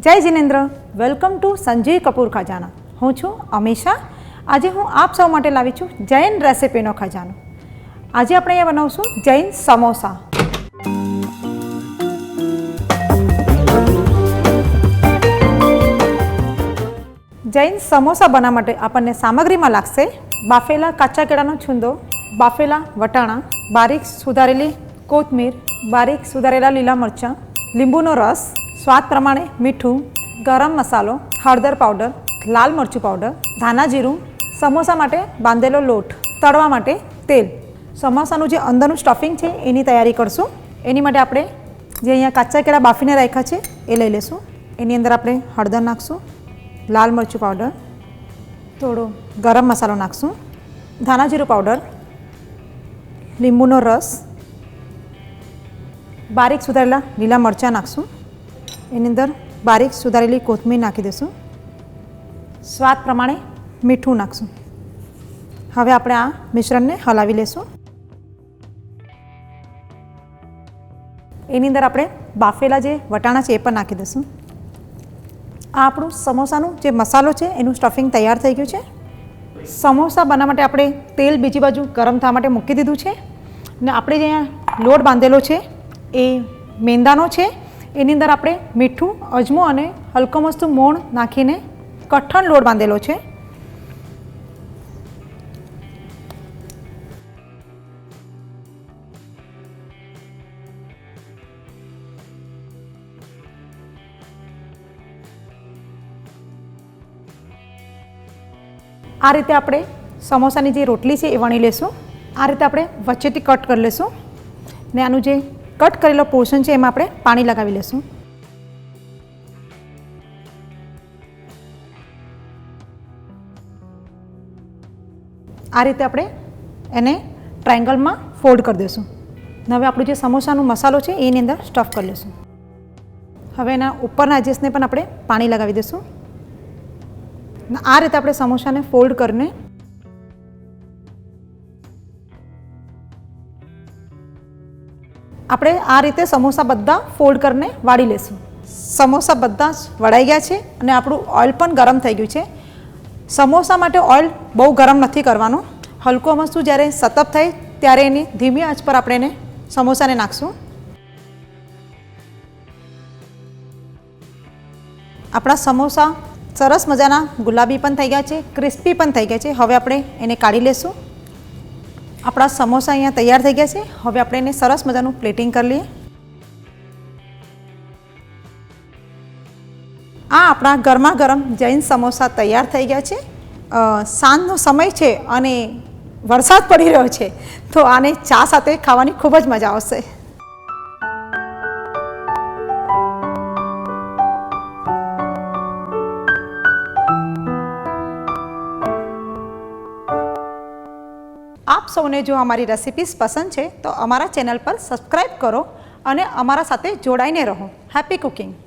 જય Jinendra, welcome to Sanjeev Kapoor ખજાના. હું છું અમીષા. આજે હું આપ સૌ માટે લાવી છું જૈન રેસિપીનો ખજાનો. આજે આપણે અહીંયા બનાવશું જૈન સમોસા. જૈન સમોસા બનાવવા માટે આપણને સામગ્રીમાં લાગશે બાફેલા કાચા કેળાનો છૂંદો, બાફેલા વટાણા, બારીક સુધારેલી કોથમીર, બારીક સુધારેલા લીલા મરચાં, લીંબુનો રસ, સ્વાદ પ્રમાણે મીઠું, ગરમ મસાલો, હળદર પાવડર, લાલ મરચું પાવડર, ધાણા જીરું, સમોસા માટે બાંધેલો લોટ, તળવા માટે તેલ. સમોસાનું જે અંદરનું સ્ટફિંગ છે એની તૈયારી કરશું. એની માટે આપણે જે અહીંયા કાચા કેળા બાફીને રાખ્યા છે એ લઈ લઈશું. એની અંદર આપણે હળદર નાખશું, લાલ મરચું પાવડર, થોડો ગરમ મસાલો નાખશું, ધાણા જીરું પાવડર, લીંબુનો રસ, બારીક સુધારેલા લીલા મરચાં નાખશું. એની અંદર બારીક સુધારેલી કોથમીર નાખી દઈશું. સ્વાદ પ્રમાણે મીઠું નાખશું. હવે આપણે આ મિશ્રણને હલાવી લઈશું. એની અંદર આપણે બાફેલા જે વટાણા છે એ પણ નાખી દઈશું. આ આપણું સમોસાનું જે મસાલો છે એનું સ્ટફિંગ તૈયાર થઈ ગયું છે. સમોસા બનાવવા માટે આપણે તેલ બીજી બાજુ ગરમ થવા માટે મૂકી દીધું છે. ને આપણે જે અહીંયા લોટ બાંધેલો છે એ મેંદાનો છે. એની અંદર આપણે મીઠું, અજમો અને હલકો મસ્તું મોણ નાખીને કઠણ લોટ બાંધેલો છે. આ રીતે આપણે સમોસાની જે રોટલી છે એ વણી લેશું. આ રીતે આપણે વચ્ચેથી કટ કરી લેશું ને આનું જે કટ કરેલો પોર્શન છે એમાં આપણે પાણી લગાવી લેશું. આ રીતે આપણે એને ટ્રાયંગલમાં ફોલ્ડ કરી દઈશું. હવે આપણું જે સમોસાનો મસાલો છે એની અંદર સ્ટફ કરી લઈશું. હવે એના ઉપરના એજેસને પણ આપણે પાણી લગાવી દઈશું. આ રીતે આપણે સમોસાને ફોલ્ડ કરીને આપણે આ રીતે સમોસા બધા ફોલ્ડ કરીને વાળી લેશું. સમોસા બધા જ વળાઈ ગયા છે અને આપણું ઓઇલ પણ ગરમ થઈ ગયું છે. સમોસા માટે ઓઇલ બહુ ગરમ નથી કરવાનું. હલકો મસ્તું જ્યારે સતપ થાય ત્યારે એની ધીમી આંચ પર આપણે એને સમોસાને નાખશું. આપણા સમોસા સરસ મજાના ગુલાબી પણ થઈ ગયા છે, ક્રિસ્પી પણ થઈ ગયા છે. હવે આપણે એને કાઢી લેશું. આપણા સમોસા અહીંયા તૈયાર થઈ ગયા છે. હવે આપણે એને સરસ મજાનું પ્લેટિંગ કરી લઈએ. આ આપણા ગરમા ગરમ જૈન સમોસા તૈયાર થઈ ગયા છે. સાંજનો સમય છે અને વરસાદ પડી રહ્યો છે તો આને ચા સાથે ખાવાની ખૂબ જ મજા આવશે. આપ સૌને જો અમારી રેસિપીઝ પસંદ છે તો અમારા ચેનલ પર સબસ્ક્રાઈબ કરો અને અમારા સાથે જોડાઈને રહો. Happy cooking.